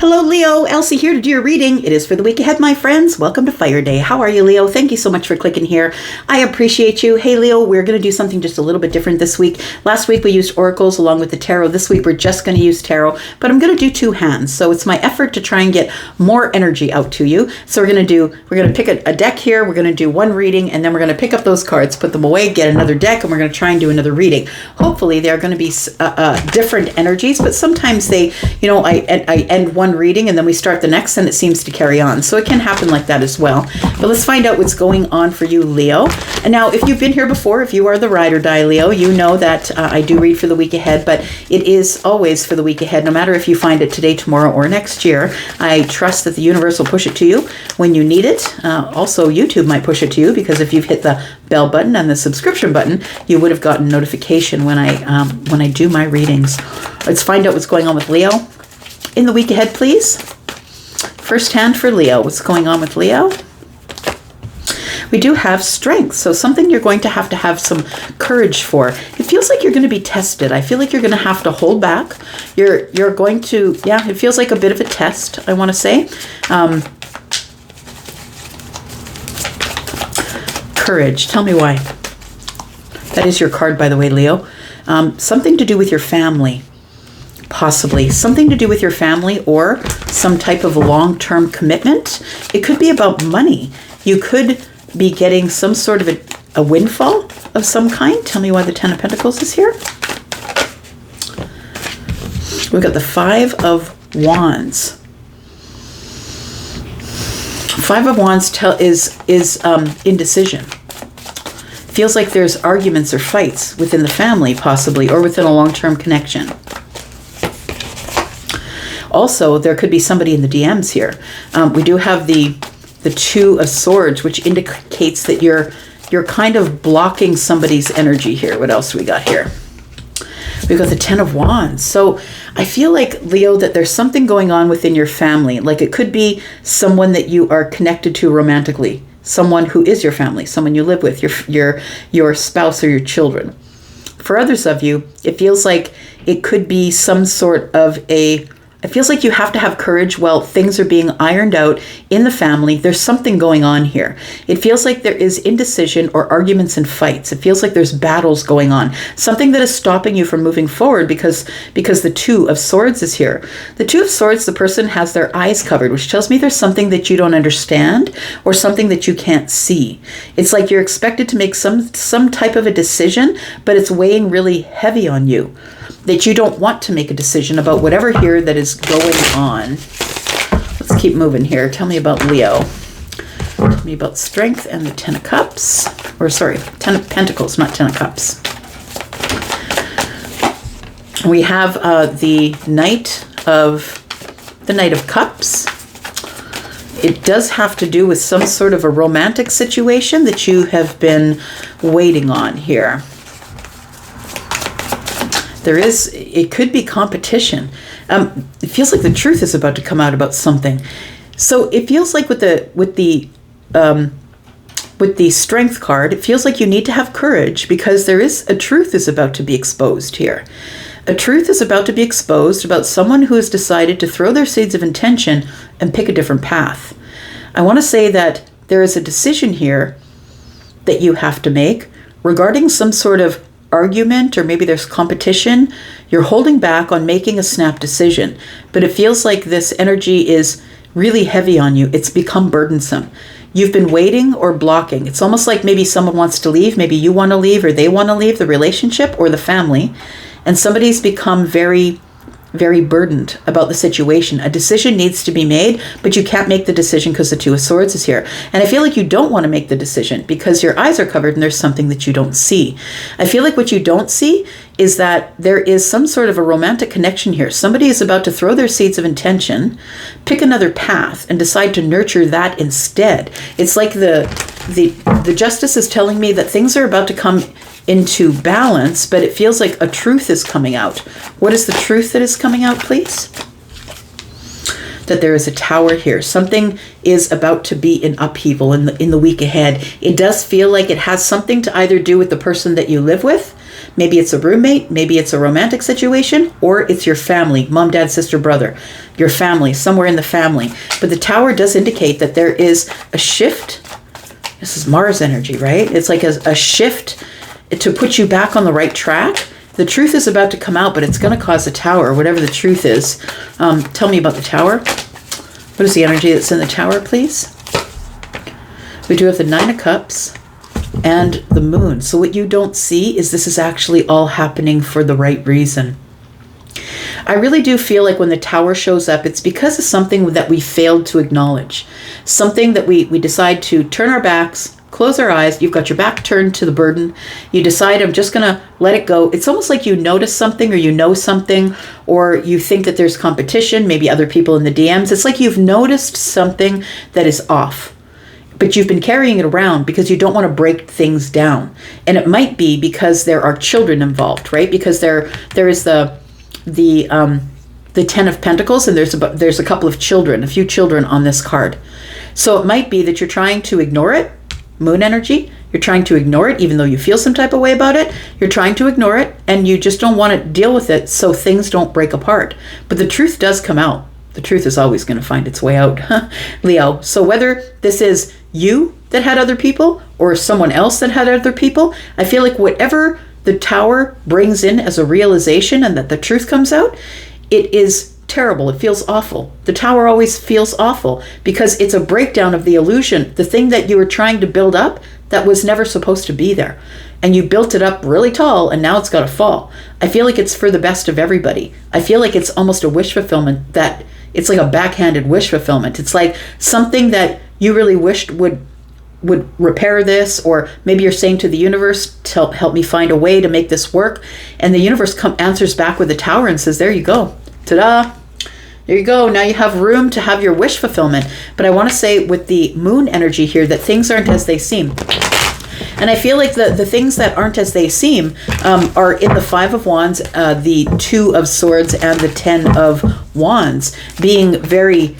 Hello, Leo. Elsie here to do your reading. It is for the week ahead, my friends. Welcome to Fire Day. How are you, Leo? Thank you so much for clicking here. I appreciate you. Hey, Leo, we're going to do something just a little bit different this week. Last week we used oracles along with the tarot. This week we're just going to use tarot, but I'm going to do two hands. So it's my effort to try and get more energy out to you. So we're going to pick a deck here. We're going to do one reading, and then we're going to pick up those cards, put them away, get another deck, and we're going to try and do another reading. Hopefully they're going to be different energies, but sometimes they, I end one reading and then we start the next and it seems to carry on. So it can happen like that as well. But let's find out what's going on for you, Leo. And now, if you've been here before, if you are the ride or die Leo, you know that I do read for the week ahead, but it is always for the week ahead, no matter if you find it today, tomorrow, or next year. I trust that the universe will push it to you when you need it. Also, YouTube might push it to you, because if you've hit the bell button and the subscription button, you would have gotten notification when I do my readings. Let's find out what's going on with Leo in the week ahead, please. First hand for Leo. What's going on with Leo? We do have strength, so something you're going to have some courage for. It feels like you're going to be tested. I feel like you're going to have to hold back. You're going to, it feels like a bit of a test, I want to say. Courage. Tell me why. That is your card, by the way, Leo. Something to do with your family. Possibly something to do with your family or some type of long-term commitment. It could be about money. You could be getting some sort of a windfall of some kind. Tell me why the Ten of Pentacles is here. We've got the Five of Wands. Five of Wands is indecision. Feels like there's arguments or fights within the family, possibly, or within a long-term connection. Also, there could be somebody in the DMs here. We do have the Two of Swords, which indicates that you're kind of blocking somebody's energy here. What else do we got here? We've got the Ten of Wands. So I feel like, Leo, that there's something going on within your family. Like, it could be someone that you are connected to romantically, someone who is your family, someone you live with, your spouse or your children. For others of you, it feels like it could be some sort of it feels like you have to have courage while things are being ironed out in the family. There's something going on here. It feels like there is indecision or arguments and fights. It feels like there's battles going on. Something that is stopping you from moving forward because the Two of Swords is here. The Two of Swords, the person has their eyes covered, which tells me there's something that you don't understand or something that you can't see. It's like you're expected to make some type of a decision, but it's weighing really heavy on you, that you don't want to make a decision about whatever here that is going on. Let's keep moving here. Tell me about Leo. Tell me about strength and the Ten of Cups. Or sorry, Ten of Pentacles, not Ten of Cups. We have the Knight of Cups. It does have to do with some sort of a romantic situation that you have been waiting on here. It could be competition. It feels like the truth is about to come out about something. So it feels like with the Strength card, it feels like you need to have courage, because a truth is about to be exposed here. A truth is about to be exposed about someone who has decided to throw their seeds of intention and pick a different path. I want to say that there is a decision here that you have to make regarding some sort of argument, or maybe there's competition. You're holding back on making a snap decision, but it feels like this energy is really heavy on you. It's become burdensome. You've been waiting or blocking. It's almost like maybe someone wants to leave, maybe you want to leave, or they want to leave the relationship or the family, and somebody's become very, very burdened about the situation. A decision needs to be made, but you can't make the decision because the Two of Swords is here. And I feel like you don't want to make the decision because your eyes are covered and there's something that you don't see. I feel like what you don't see is that there is some sort of a romantic connection here. Somebody is about to throw their seeds of intention, pick another path, and decide to nurture that instead. It's like the Justice is telling me that things are about to come into balance, but it feels like a truth is coming out. What is the truth that is coming out, please? That there is a Tower here. Something is about to be in upheaval in the week ahead. It does feel like it has something to either do with the person that you live with, Maybe it's a roommate, maybe it's a romantic situation, or it's your family, mom, dad, sister, brother, your family, somewhere in the family. But the Tower does indicate that there is a shift. This is Mars energy, right? It's like a shift to put you back on the right track. The truth is about to come out, but it's going to cause the Tower, whatever the truth is. Tell me about the Tower. What is the energy that's in the Tower, please? We do have the Nine of Cups and the Moon. So what you don't see is this is actually all happening for the right reason. I really do feel like when the Tower shows up, it's because of something that we failed to acknowledge. Something that we decide to turn our backs, close our eyes. You've got your back turned to the burden. You decide, I'm just going to let it go. It's almost like you notice something, or you know something, or you think that there's competition, maybe other people in the DMs. It's like you've noticed something that is off, but you've been carrying it around because you don't want to break things down. And it might be because there are children involved, right? Because there is the Ten of Pentacles, and there's a couple of children, a few children on this card. So it might be that you're trying to ignore it. Moon energy, you're trying to ignore it, even though you feel some type of way about it. You're trying to ignore it, and you just don't want to deal with it so things don't break apart. But the truth does come out. The truth is always going to find its way out, Leo. So whether this is you that had other people or someone else that had other people, I feel like whatever the Tower brings in as a realization and that the truth comes out, it is terrible. It feels awful. The Tower always feels awful because it's a breakdown of the illusion, the thing that you were trying to build up that was never supposed to be there. And you built it up really tall, and now it's got to fall. I feel like it's for the best of everybody. I feel like it's almost a wish fulfillment, that it's like a backhanded wish fulfillment. It's like something that you really wished would repair this, or maybe you're saying to the universe, help me find a way to make this work. And the universe answers back with the Tower and says, there you go. Ta-da. There you go. Now you have room to have your wish fulfillment. But I want to say with the Moon energy here that things aren't as they seem. And I feel like the things that aren't as they seem are in the Five of Wands, the Two of Swords, and the Ten of Wands, being very,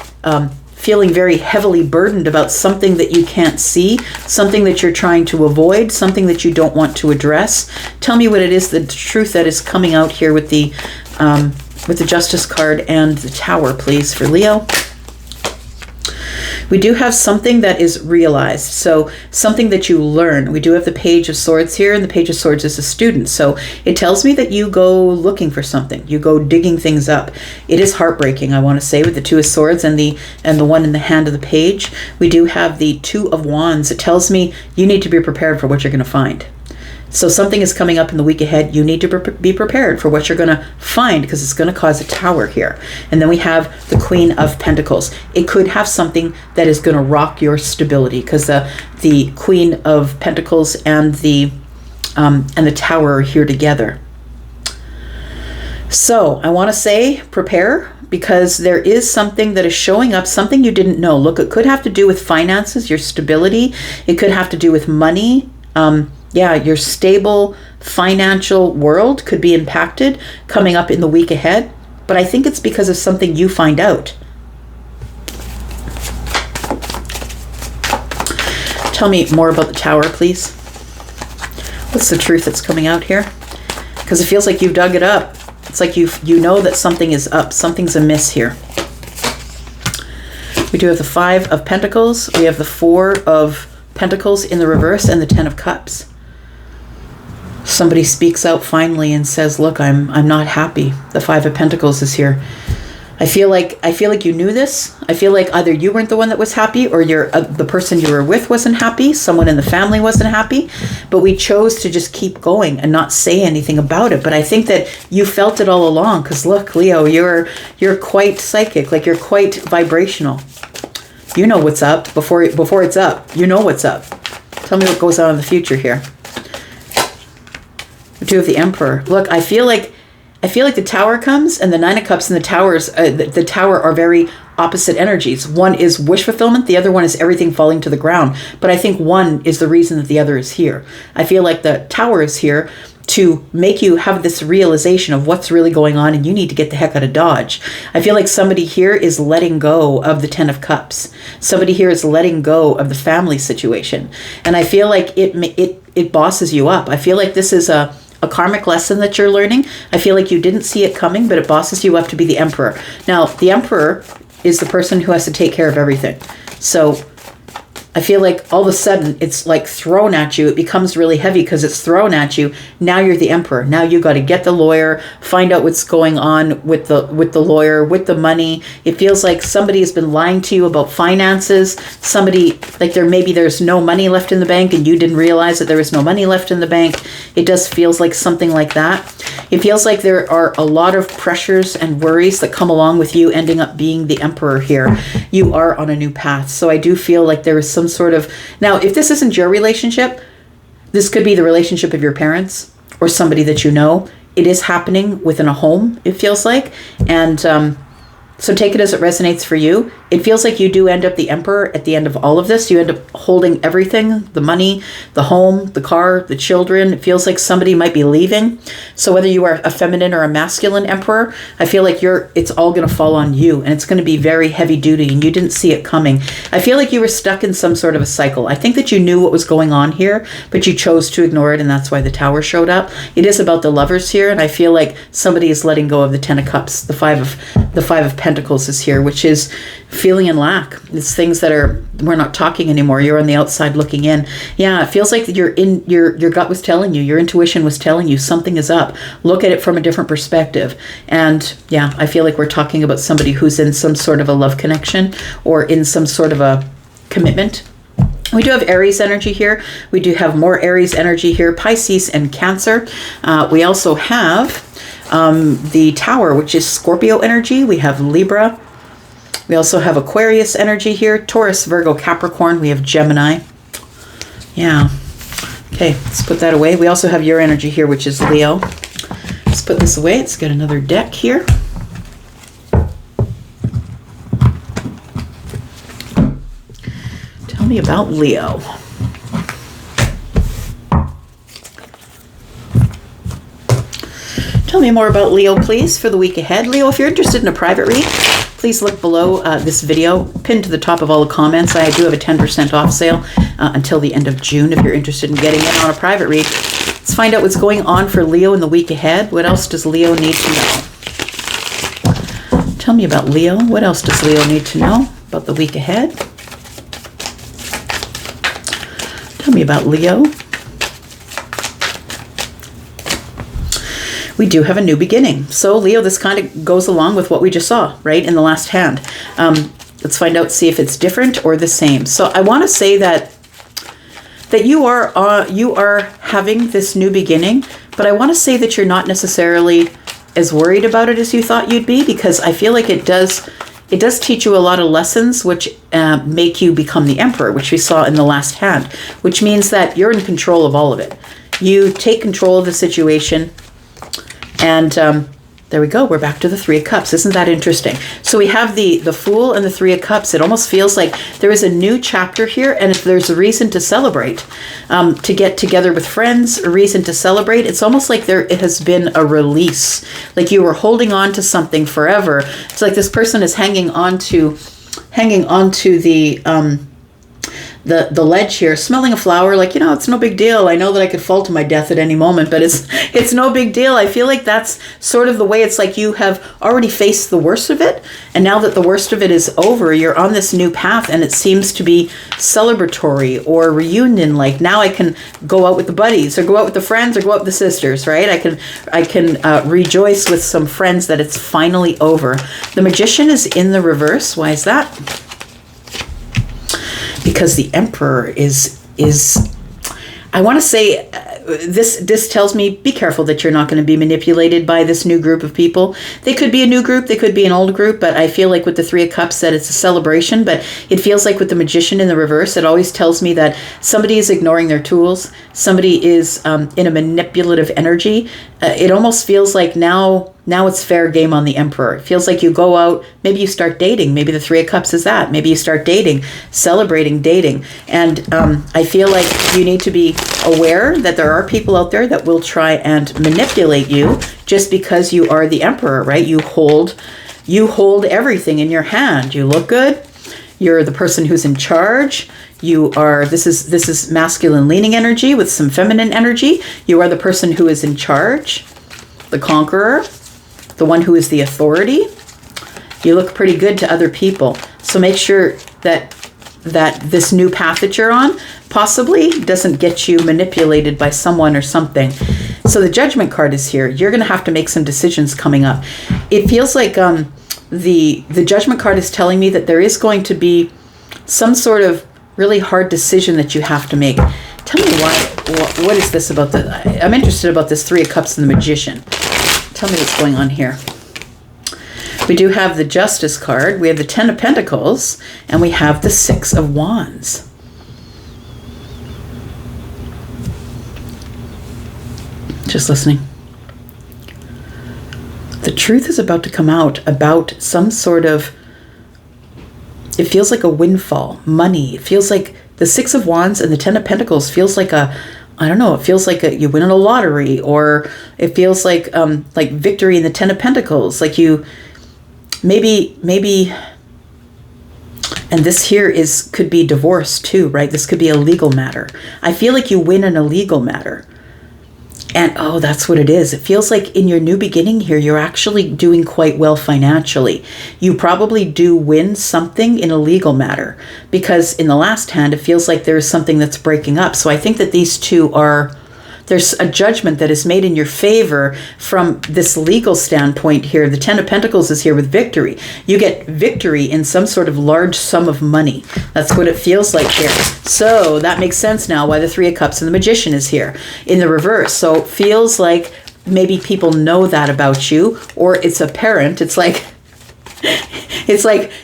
feeling very heavily burdened about something that you can't see, something that you're trying to avoid, something that you don't want to address. Tell me what it is, the truth that is coming out here with the Justice card and the Tower, please, for Leo. We do have something that is realized, so something that you learn. We do have the Page of Swords here, and the Page of Swords is a student. So it tells me that you go looking for something. You go digging things up. It is heartbreaking, I want to say, with the Two of Swords and the one in the hand of the Page. We do have the Two of Wands. It tells me you need to be prepared for what you're going to find. So something is coming up in the week ahead. You need to be prepared for what you're going to find, because it's going to cause a Tower here. And then we have the Queen of Pentacles. It could have something that is going to rock your stability, because the Queen of Pentacles and the Tower are here together. So I want to say prepare, because there is something that is showing up, something you didn't know. Look, it could have to do with finances, your stability. It could have to do with money. Your stable financial world could be impacted coming up in the week ahead. But I think it's because of something you find out. Tell me more about the Tower, please. What's the truth that's coming out here? Because it feels like you've dug it up. It's like you know that something is up. Something's amiss here. We do have the Five of Pentacles. We have the Four of Pentacles in the reverse, and the Ten of Cups. Somebody speaks out finally and says, look, I'm not happy. The Five of Pentacles is here. I feel like you knew this. I feel like either you weren't the one that was happy, or the person you were with wasn't happy. Someone in the family wasn't happy. But we chose to just keep going and not say anything about it. But I think that you felt it all along, because look, Leo, you're quite psychic. Like, you're quite vibrational. You know what's up before it's up. You know what's up. Tell me what goes on in the future here. The Two of the Emperor. Look, I feel like the Tower comes, and the Nine of Cups and the Tower are very opposite energies. One is wish fulfillment. The other one is everything falling to the ground. But I think one is the reason that the other is here. I feel like the Tower is here to make you have this realization of what's really going on, and you need to get the heck out of Dodge. I feel like somebody here is letting go of the Ten of Cups. Somebody here is letting go of the family situation. And I feel like it bosses you up. I feel like this is a a karmic lesson that you're learning. I feel like you didn't see it coming, but it bosses you up to be the emperor. Now, the emperor is the person who has to take care of everything. So I feel like all of a sudden it's like thrown at you. It becomes really heavy because it's thrown at you. Now you're the emperor. Now you got to get the lawyer, find out what's going on with the lawyer, with the money. It feels like somebody has been lying to you about finances. Somebody, like there's no money left in the bank and you didn't realize that there was no money left in the bank. It just feels like something like that. It feels like there are a lot of pressures and worries that come along with you ending up being the emperor here. You are on a new path. So I do feel like there is some sort of, now if this isn't your relationship, this could be the relationship of your parents or somebody that you know. It is happening within a home, it feels like. And so take it as it resonates for you. It feels like you do end up the emperor at the end of all of this. You end up holding everything, the money, the home, the car, the children. It feels like somebody might be leaving. So whether you are a feminine or a masculine emperor, I feel like it's all going to fall on you, and it's going to be very heavy duty, and you didn't see it coming. I feel like you were stuck in some sort of a cycle. I think that you knew what was going on here, but you chose to ignore it, and that's why the Tower showed up. It is about the Lovers here, and I feel like somebody is letting go of the Ten of Cups. The Five of Pentacles is here, which is feeling in lack. It's things that we're not talking anymore. You're on the outside looking in. Yeah, it feels like your gut was telling you, your intuition was telling you something is up. Look at it from a different perspective. And yeah, I feel like we're talking about somebody who's in some sort of a love connection or in some sort of a commitment. We do have Aries energy here. We do have more Aries energy here, Pisces and Cancer. We also have the Tower, which is Scorpio energy. We have Libra. We also have Aquarius energy here, Taurus, Virgo, Capricorn. We have Gemini. Yeah. Okay, let's put that away. We also have your energy here, which is Leo. Let's put this away. Let's get another deck here. Tell me about Leo. Tell me more about Leo, please, for the week ahead. Leo, if you're interested in a private read, please look below this video, pinned to the top of all the comments. I do have a 10% off sale until the end of June if you're interested in getting in on a private read. Let's find out what's going on for Leo in the week ahead. What else does Leo need to know? Tell me about Leo. What else does Leo need to know about the week ahead? Tell me about Leo. We do have a new beginning. So Leo, this kind of goes along with what we just saw, right, in the last hand. Let's find out, see if it's different or the same. So I want to say that you are having this new beginning, but I want to say that you're not necessarily as worried about it as you thought you'd be, because I feel like it does teach you a lot of lessons which make you become the emperor, which we saw in the last hand, which means that you're in control of all of it. You take control of the situation. And there we go. We're back to the Three of Cups. Isn't that interesting? So we have the Fool and the Three of Cups. It almost feels like there is a new chapter here, and if there's a reason to celebrate, to get together with friends, a reason to celebrate. It's almost like it has been a release, like you were holding on to something forever. It's like this person is hanging on to the ledge here, smelling a flower, like, it's no big deal. I know that I could fall to my death at any moment, but it's no big deal. I feel like that's sort of the way. It's like you have already faced the worst of it, and now that the worst of it is over, you're on this new path, and it seems to be celebratory or reunion. Like, now I can go out with the buddies, or go out with the friends, or go out with the sisters, right? I can rejoice with some friends that it's finally over. The Magician is in the reverse. Why is that? Because the Emperor is I want to say this tells me, be careful that you're not going to be manipulated by this new group of people. They could be a new group, they could be an old group, but I feel like with the Three of Cups that it's a celebration. But it feels like with the Magician in the reverse, it always tells me that somebody is ignoring their tools. Somebody is in a manipulative energy. It almost feels like now it's fair game on the Emperor. It feels like you go out, maybe you start dating. Maybe the Three of Cups is that. Maybe you start dating, celebrating dating. And I feel like you need to be aware that there are people out there that will try and manipulate you just because you are the Emperor, right? You hold everything in your hand. You look good. You're the person who's in charge. This is masculine leaning energy with some feminine energy. You are the person who is in charge, the conqueror, the one who is the authority. You look pretty good to other people. So make sure that this new path that you're on possibly doesn't get you manipulated by someone or something. So the Judgment card is here. You're going to have to make some decisions coming up. It feels like the Judgment card is telling me that there is going to be some sort of really hard decision that you have to make. Tell me what is this about? I'm interested about this Three of Cups and the Magician. Tell me what's going on here. We do have the Justice card, we have the Ten of Pentacles, and we have the Six of Wands. Just listening. The truth is about to come out about some sort of, it feels like a windfall, money. It feels like the Six of Wands and the Ten of Pentacles feels like it feels like you win in a lottery, or it feels like victory in the Ten of Pentacles, like you maybe, and this here could be divorce too, right? This could be a legal matter. I feel like you win in a legal matter. And oh, that's what it is. It feels like in your new beginning here, you're actually doing quite well financially. You probably do win something in a legal matter, because in the last hand, it feels like there's something that's breaking up. So I think that these two there's a judgment that is made in your favor from this legal standpoint here. The Ten of Pentacles is here with victory. You get victory in some sort of large sum of money. That's what it feels like here. So that makes sense now why the Three of Cups and the Magician is here in the reverse. So it feels like maybe people know that about you, or it's apparent. It's like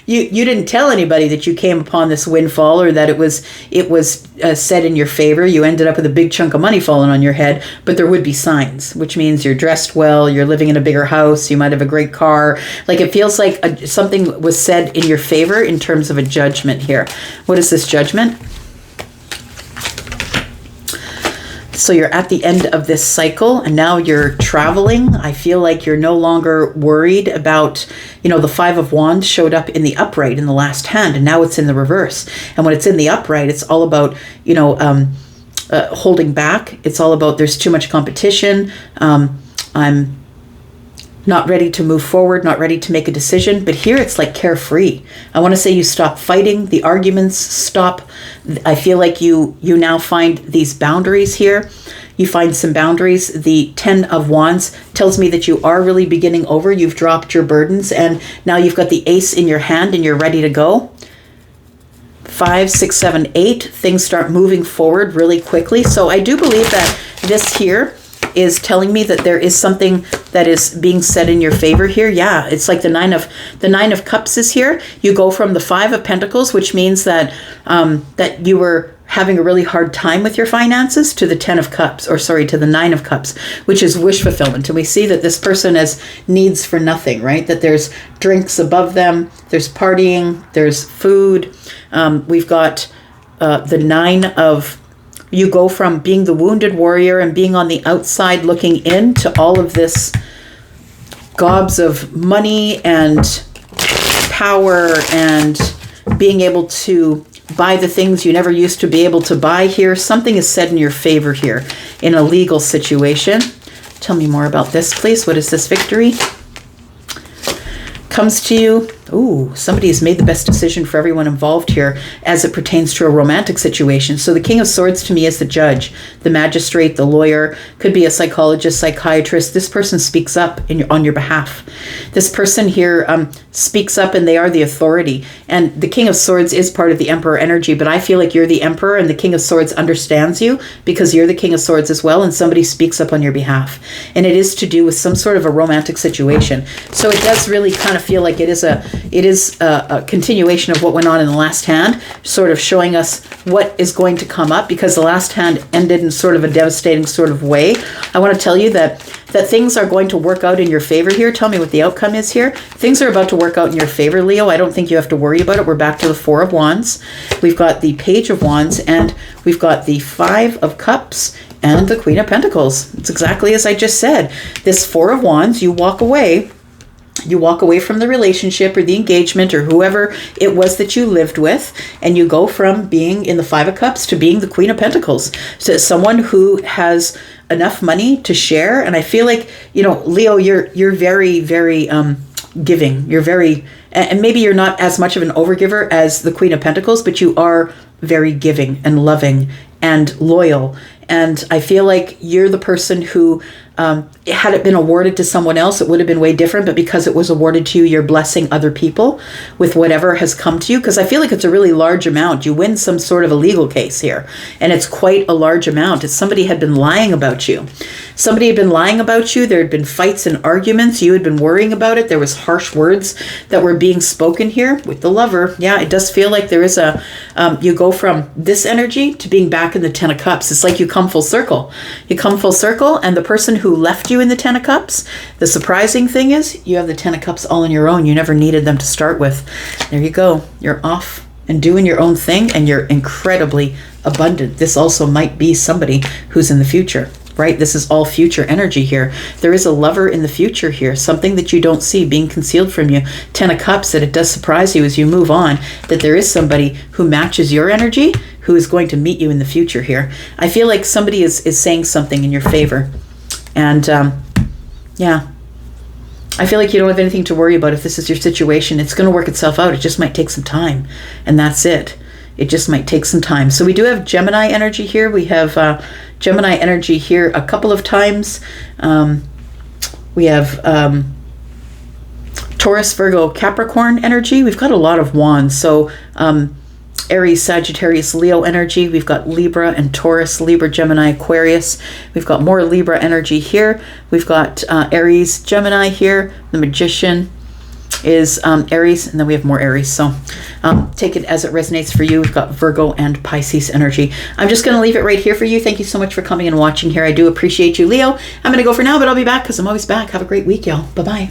you didn't tell anybody that you came upon this windfall, or that it was set in your favor. You ended up with a big chunk of money falling on your head, but there would be signs, which means you're dressed well, you're living in a bigger house, you might have a great car. Like it feels like something was said in your favor in terms of a judgment here. What is this judgment? So you're at the end of this cycle and now you're traveling. I feel like you're no longer worried about, the Five of Wands showed up in the upright in the last hand, and now it's in the reverse. And when it's in the upright, it's all about, holding back. It's all about there's too much competition. I'm not ready to move forward, not ready to make a decision. But here it's like carefree. I want to say you stop fighting, the arguments stop. I feel like you now find these boundaries here. You find some boundaries. The Ten of Wands tells me that you are really beginning over. You've dropped your burdens and now you've got the Ace in your hand and you're ready to go. 5, 6, 7, 8, things start moving forward really quickly. So I do believe that this here is telling me that there is something that is being said in your favor here. Yeah, it's like the Nine of Cups is here. You go from the Five of Pentacles, which means that that you were having a really hard time with your finances, to the to the Nine of Cups, which is wish fulfillment. And we see that this person has needs for nothing, right? That there's drinks above them, there's partying, there's food. We've got the Nine of, you go from being the wounded warrior and being on the outside looking in to all of this gobs of money and power and being able to buy the things you never used to be able to buy here. Something is said in your favor here in a legal situation. Tell me more about this, please. What is this victory? Comes to you. Ooh, somebody has made the best decision for everyone involved here as it pertains to a romantic situation. So the King of Swords to me is the judge, the magistrate, the lawyer, could be a psychologist, psychiatrist. This person speaks up on your behalf. This person here speaks up and they are the authority. And the King of Swords is part of the Emperor energy, but I feel like you're the Emperor and the King of Swords understands you because you're the King of Swords as well, and somebody speaks up on your behalf. And it is to do with some sort of a romantic situation. So it does really kind of feel like it is a continuation of what went on in the last hand, sort of showing us what is going to come up, because the last hand ended in sort of a devastating sort of way. I want to tell you that things are going to work out in your favor here. Tell me what the outcome is here. Things are about to work out in your favor, Leo. I don't think you have to worry about it. We're back to the Four of Wands. We've got the Page of Wands, and we've got the Five of Cups and the Queen of Pentacles. It's exactly as I just said. This Four of Wands, you walk away You walk away from the relationship or the engagement or whoever it was that you lived with, and you go from being in the Five of Cups to being the Queen of Pentacles. So someone who has enough money to share. And I feel like, Leo, you're very, very giving. You're very, and maybe you're not as much of an overgiver as the Queen of Pentacles, but you are very giving and loving and loyal. And I feel like you're the person who, had it been awarded to someone else, it would have been way different. But because it was awarded to you, you're blessing other people with whatever has come to you. Because I feel like it's a really large amount. You win some sort of a legal case here. And it's quite a large amount. It's somebody had been lying about you. Somebody had been lying about you. There had been fights and arguments. You had been worrying about it. There was harsh words that were being spoken here with the Lover. Yeah, it does feel like there is a, you go from this energy to being back in the Ten of Cups. It's like you come full circle. You come full circle, and the person who left you in the Ten of Cups, the surprising thing is you have the Ten of Cups all on your own. You never needed them to start with. There you go. You're off and doing your own thing, and you're incredibly abundant. This also might be somebody who's in the future, right? This is all future energy here. There is a lover in the future here, something that you don't see being concealed from you. Ten of Cups, that it does surprise you as you move on, that there is somebody who matches your energy, who is going to meet you in the future here. I feel like somebody is saying something in your favor. And yeah, I feel like you don't have anything to worry about if this is your situation. It's going to work itself out. It just might take some time. And that's it. It just might take some time. So we do have Gemini energy here. We have Gemini energy here a couple of times. We have Taurus, Virgo, Capricorn energy. We've got a lot of wands. So Aries, Sagittarius, Leo energy. We've got Libra and Taurus, Libra, Gemini, Aquarius. We've got more Libra energy here. We've got Aries, Gemini here. The Magician is Aries, and then we have more Aries. So take it as it resonates for you. We've got Virgo and Pisces energy. I'm just going to leave it right here for you. Thank you so much for coming and watching here. I do appreciate you, Leo. I'm going to go for now, but I'll be back because I'm always back. Have a great week, y'all. Bye-bye.